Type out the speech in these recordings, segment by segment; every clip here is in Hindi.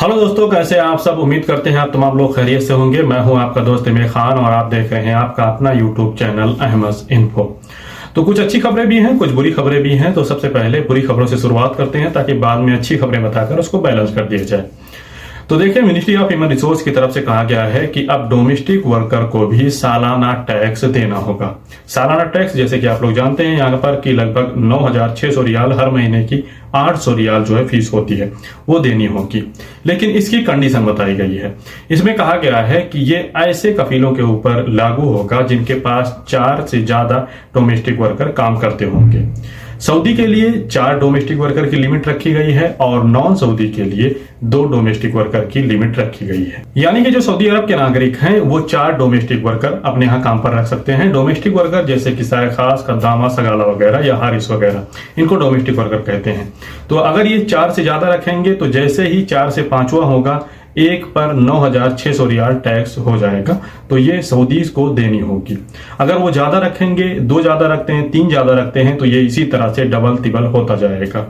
हेलो दोस्तों, कैसे हैं आप सब। उम्मीद करते हैं आप तमाम लोग खैरियत से होंगे। मैं हूं आपका दोस्त इमरान खान और आप देख रहे हैं आपका अपना यूट्यूब चैनल अहमद इन्फो। तो कुछ अच्छी खबरें भी हैं, कुछ बुरी खबरें भी हैं। तो सबसे पहले बुरी खबरों से शुरुआत करते हैं ताकि बाद में अच्छी खबरें बताकर उसको बैलेंस कर दिया जाए। तो देखिए, मिनिस्ट्री ऑफ ह्यूमन रिसोर्स की तरफ से कहा गया है कि अब डोमेस्टिक वर्कर को भी सालाना टैक्स देना होगा। सालाना टैक्स जैसे कि आप लोग जानते हैं यहाँ पर कि लगभग 9,600 रियाल हर महीने की 800 रियाल जो है फीस होती है वो देनी होगी। लेकिन इसकी कंडीशन बताई गई है। इसमें कहा गया है कि ये ऐसे कफीलों के ऊपर लागू होगा जिनके पास 4 से ज्यादा डोमेस्टिक वर्कर काम करते होंगे। सऊदी के लिए 4 डोमेस्टिक वर्कर की लिमिट रखी गई है और नॉन सऊदी के लिए 2 डोमेस्टिक वर्कर की लिमिट रखी गई है। यानी कि जो सऊदी अरब के नागरिक हैं वो 4 डोमेस्टिक वर्कर अपने यहाँ काम पर रख सकते हैं। डोमेस्टिक वर्कर जैसे कि साय खास, खद्दामा, सगाला वगैरह या हारिस वगैरह, इनको डोमेस्टिक वर्कर कहते हैं। तो अगर ये 4 से ज्यादा रखेंगे तो जैसे ही 4 से 5वां होगा, एक पर 9,600 रियाल टैक्स हो जाएगा। तो ये सऊदीज को देनी होगी। अगर वो ज्यादा रखेंगे, 2 ज्यादा रखते हैं, 3 ज्यादा रखते हैं, तो ये इसी तरह से डबल तिबल होता जाएगा।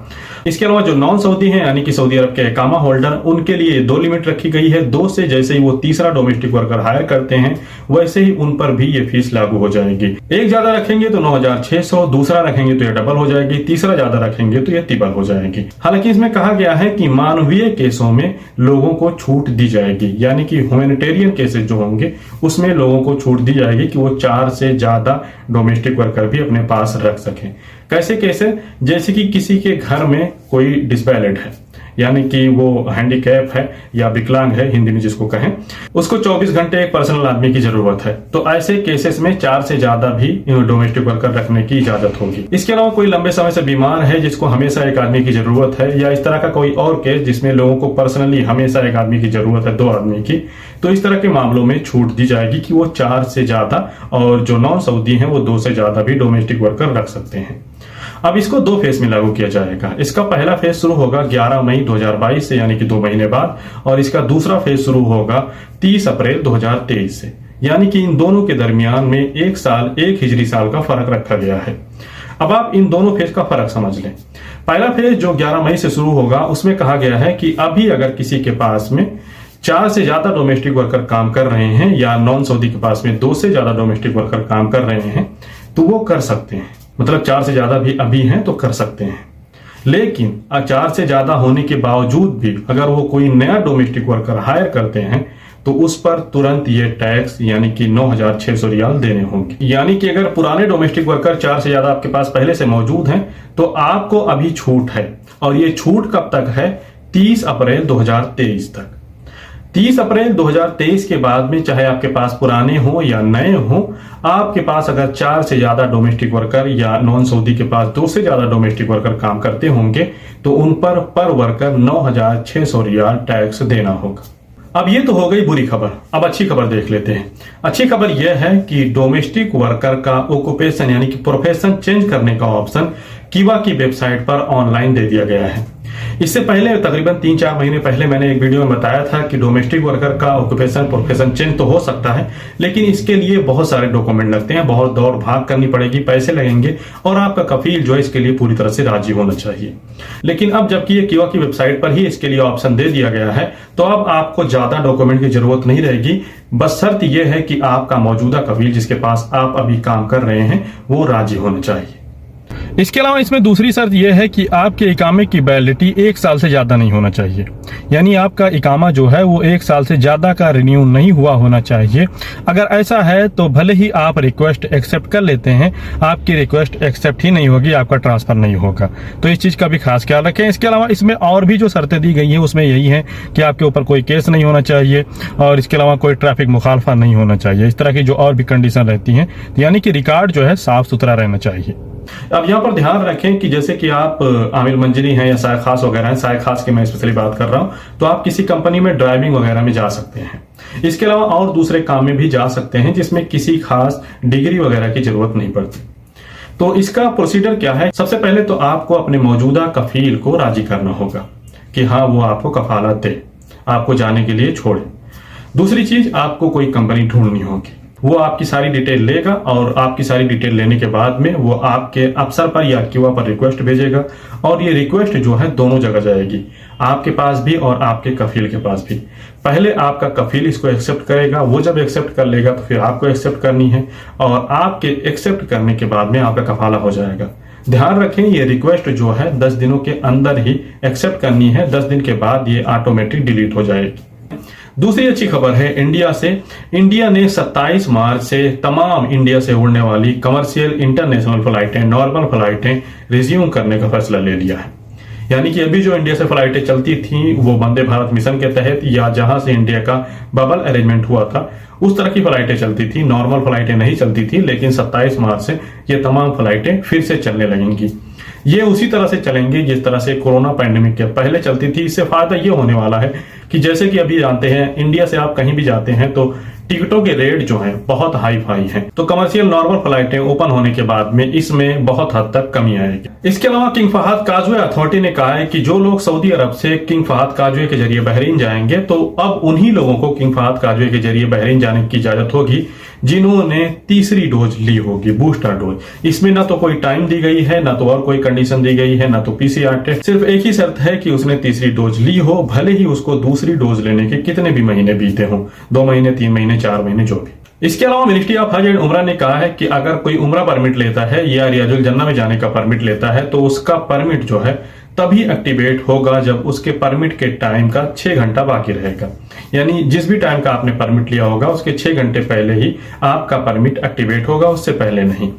इसके अलावा जो नॉन सऊदी हैं यानी कि सऊदी अरब के इकामा होल्डर, उनके लिए 2 लिमिट रखी गई है। 2 से जैसे ही वो तीसरा डोमेस्टिक वर्कर हायर करते हैं वैसे ही उन पर भी ये फीस लागू हो जाएगी। एक ज्यादा रखेंगे तो 9,600, दूसरा रखेंगे तो ये डबल हो जाएगी, तीसरा ज्यादा रखेंगे तो ये तिबल हो जाएगी। हालांकि इसमें कहा गया है कि मानवीय केसों में लोगों को छूट दी जाएगी, यानी कि ह्यूमैनिटेरियन केसेस जो होंगे उसमें लोगों को छूट दी जाएगी कि वो 4 से ज्यादा डोमेस्टिक वर्कर भी अपने पास रख सकें। कैसे केसेस? जैसे कि किसी के घर में कोई डिसेबल्ड है, यानी कि वो हैंडीकैप है या विकलांग है हिंदी में जिसको कहें, उसको 24 घंटे एक पर्सनल आदमी की जरूरत है। तो ऐसे केसेस में 4 से ज्यादा भी डोमेस्टिक वर्कर रखने की इजाजत होगी। इसके अलावा कोई लंबे समय से बीमार है जिसको हमेशा एक आदमी की जरूरत है, या इस तरह का कोई और केस जिसमें लोगों को पर्सनली हमेशा एक आदमी की जरूरत है, 2 आदमी की, तो इस तरह के मामलों में छूट दी जाएगी कि वो 4 से ज्यादा, और जो नॉन सऊदी हैं वो 2 से ज्यादा भी डोमेस्टिक वर्कर रख सकते हैं। अब इसको 2 फेज में लागू किया जाएगा। इसका पहला फेज शुरू होगा 11 मई 2022 से, यानी कि 2 महीने बाद, और इसका दूसरा फेज शुरू होगा 30 अप्रैल 2023 से। यानी कि इन दोनों के दरमियान में 1 साल, 1 हिजरी साल का फर्क रखा गया है। अब आप इन दोनों फेज का फर्क समझ लें। पहला फेज जो 11 मई से शुरू होगा उसमें कहा गया है कि अभी अगर किसी के पास में 4 से ज्यादा डोमेस्टिक वर्कर काम कर रहे हैं या नॉन सऊदी के पास में 2 से ज्यादा डोमेस्टिक वर्कर काम कर रहे हैं तो वो कर सकते हैं। मतलब 4 से ज्यादा भी अभी हैं तो कर सकते हैं। लेकिन 4 से ज्यादा होने के बावजूद भी अगर वो कोई नया डोमेस्टिक वर्कर हायर करते हैं तो उस पर तुरंत ये टैक्स यानी कि 9,600 रियाल देने होंगे। यानी कि अगर पुराने डोमेस्टिक वर्कर 4 से ज्यादा आपके पास पहले से मौजूद हैं तो आपको अभी छूट है, और ये छूट कब तक है? 30 अप्रैल 2023 तक। 30 अप्रैल 2023 के बाद में चाहे आपके पास पुराने हो या नए हो, आपके पास अगर 4 से ज्यादा डोमेस्टिक वर्कर या नॉन सऊदी के पास 2 से ज्यादा डोमेस्टिक वर्कर काम करते होंगे तो उन पर वर्कर 9,600 रियाल टैक्स देना होगा। अब ये तो हो गई बुरी खबर। अब अच्छी खबर देख लेते हैं। अच्छी खबर यह है कि डोमेस्टिक वर्कर का ऑक्यूपेशन यानी कि प्रोफेशन चेंज करने का ऑप्शन किवा की वेबसाइट पर ऑनलाइन दे दिया गया है। इससे पहले तकरीबन 3-4 महीने पहले मैंने एक वीडियो में बताया था कि डोमेस्टिक वर्कर का ऑक्यूपेशन प्रोफेशन चेंज तो हो सकता है, लेकिन इसके लिए बहुत सारे डॉक्यूमेंट लगते हैं, बहुत दौड़ भाग करनी पड़ेगी, पैसे लगेंगे, और आपका कफील जो है इसके लिए पूरी तरह से राजी होना चाहिए। लेकिन अब जबकि ये किवा की वेबसाइट पर ही इसके लिए ऑप्शन दे दिया गया है तो अब आपको ज्यादा डॉक्यूमेंट की जरूरत नहीं रहेगी। बस शर्त यह है कि आपका मौजूदा कफील जिसके पास आप अभी काम कर रहे हैं वो राजी होना चाहिए। इसके अलावा इसमें दूसरी शर्त यह है कि आपके इकामे की वैलिडिटी 1 साल से ज्यादा नहीं होना चाहिए। यानी आपका इकामा जो है वो 1 साल से ज्यादा का रिन्यू नहीं हुआ होना चाहिए। अगर ऐसा है तो भले ही आप रिक्वेस्ट एक्सेप्ट कर लेते हैं, आपकी रिक्वेस्ट एक्सेप्ट ही नहीं होगी, आपका ट्रांसफर नहीं होगा। तो इस चीज का भी खास ख्याल रखें। इसके अलावा इसमें और भी जो शर्तें दी गई हैं उसमें यही है कि आपके ऊपर कोई केस नहीं होना चाहिए, और इसके अलावा कोई ट्रैफिक मुखालफा नहीं होना चाहिए। इस तरह की जो और भी कंडीशन रहती हैं, यानी कि रिकॉर्ड जो है साफ सुथरा रहना चाहिए। अब यहाँ पर ध्यान रखें कि जैसे कि आप आमिर मंजरी हैं या साय खास वगैरह हैं, साय खास की मैं स्पेशली बात कर रहा हूं, तो आप किसी कंपनी में ड्राइविंग वगैरह में जा सकते हैं। इसके अलावा और दूसरे काम में भी जा सकते हैं जिसमें किसी खास डिग्री वगैरह की जरूरत नहीं पड़ती। तो इसका प्रोसीजर क्या है? सबसे पहले तो आपको अपने मौजूदा कफील को राजी करना होगा कि हाँ वो आपको कफालत दे, आपको जाने के लिए छोड़े। दूसरी चीज, आपको कोई कंपनी ढूंढनी होगी। वो आपकी सारी डिटेल लेगा और आपकी सारी डिटेल लेने के बाद में वो आपके अफसर पर या क्यूआ पर रिक्वेस्ट भेजेगा और ये रिक्वेस्ट जो है दोनों जगह जाएगी, आपके पास भी और आपके कफील के पास भी। पहले आपका कफील इसको एक्सेप्ट करेगा, वो जब एक्सेप्ट कर लेगा तो फिर आपको एक्सेप्ट करनी है और आपके एक्सेप्ट करने के बाद में आपका कफाला हो जाएगा। ध्यान रखें ये रिक्वेस्ट जो है 10 दिनों के अंदर ही एक्सेप्ट करनी है, 10 दिन के बाद ये ऑटोमेटिक डिलीट हो जाएगी। दूसरी अच्छी खबर है इंडिया से। इंडिया ने 27 मार्च से तमाम इंडिया से उड़ने वाली कमर्शियल इंटरनेशनल फ्लाइटें, नॉर्मल फ्लाइटें रिज्यूम करने का फैसला ले लिया है। यानी कि अभी जो इंडिया से फ्लाइटें चलती थी वो वंदे भारत मिशन के तहत या जहां से इंडिया का बबल अरेंजमेंट हुआ था उस तरह की फ्लाइटें चलती थी, नॉर्मल फ्लाइटें नहीं चलती थी। लेकिन 27 मार्च से ये तमाम फ्लाइटें फिर से चलने लगेंगी। ये उसी तरह से चलेंगी जिस तरह से कोरोना पैंडेमिक के पहले चलती थी। इससे फायदा ये होने वाला है कि जैसे कि अभी जानते हैं इंडिया से आप कहीं भी जाते हैं तो टिकटों के रेट जो हैं बहुत हाई फाई हैं। तो कमर्शियल नॉर्मल फ्लाइटें ओपन होने के बाद में इसमें बहुत हद तक कमी आएगी। इसके अलावा किंग फहद काजवे अथॉरिटी ने कहा है कि जो लोग सऊदी अरब से किंग फहद काजवे के जरिए बहरीन जाएंगे तो अब उन्हीं लोगों को किंग फहद काजवे के जरिए बहरीन जाने की इजाजत होगी जिन्होंने तीसरी डोज ली होगी, बूस्टर डोज। इसमें ना तो कोई टाइम दी गई है, ना तो और कोई कंडीशन दी गई है, ना तो पीसीआर टेस्ट। सिर्फ एक ही शर्त है कि उसने तीसरी डोज ली हो, भले ही उसको दूसरी डोज लेने के कितने भी महीने बीते हों, 2 महीने, 3 महीने, 4 महीने, जो भी। इसके अलावा मिनिस्ट्री ऑफ हज एंड उमरा ने कहा है कि अगर कोई उमरा परमिट लेता है या रियाजुल जन्ना में जाने का परमिट लेता है तो उसका परमिट जो है तभी एक्टिवेट होगा जब उसके परमिट के टाइम का 6 घंटा बाकी रहेगा। यानी जिस भी टाइम का आपने परमिट लिया होगा उसके 6 घंटे पहले ही आपका परमिट एक्टिवेट होगा, उससे पहले नहीं।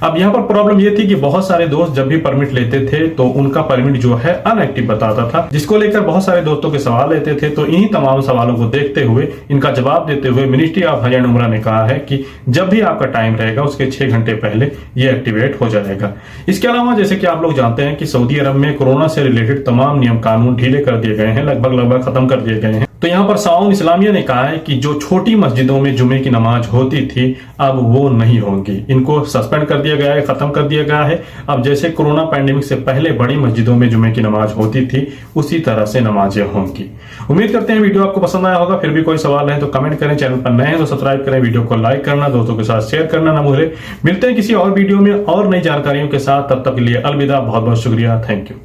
अब यहाँ पर प्रॉब्लम ये थी कि बहुत सारे दोस्त जब भी परमिट लेते थे तो उनका परमिट जो है अनएक्टिव बताता था, जिसको लेकर बहुत सारे दोस्तों के सवाल लेते थे। तो इन्हीं तमाम सवालों को देखते हुए, इनका जवाब देते हुए मिनिस्ट्री ऑफ हज एंड उमरा ने कहा है कि जब भी आपका टाइम रहेगा उसके 6 घंटे पहले ये एक्टिवेट हो जाएगा। इसके अलावा जैसे कि आप लोग जानते हैं कि सऊदी अरब में कोरोना से रिलेटेड तमाम नियम कानून ढीले कर दिए गए हैं, लगभग खत्म कर दिए गए हैं। तो यहाँ पर साउन इस्लामिया ने कहा है कि जो छोटी मस्जिदों में जुमे की नमाज होती थी अब वो नहीं होगी, इनको सस्पेंड कर दिया गया है, खत्म कर दिया गया है। अब जैसे कोरोना पैंडेमिक से पहले बड़ी मस्जिदों में जुमे की नमाज होती थी उसी तरह से नमाजें होंगी। उम्मीद करते हैं वीडियो आपको पसंद आया होगा। फिर भी कोई सवाल है तो कमेंट करें, चैनल पर नए हैं तो सब्सक्राइब करें, वीडियो को लाइक करना, दोस्तों के साथ शेयर करना ना भूलें। मिलते हैं किसी और वीडियो में और नई जानकारियों के साथ, तब तक के लिए अलविदा। बहुत बहुत शुक्रिया, थैंक यू।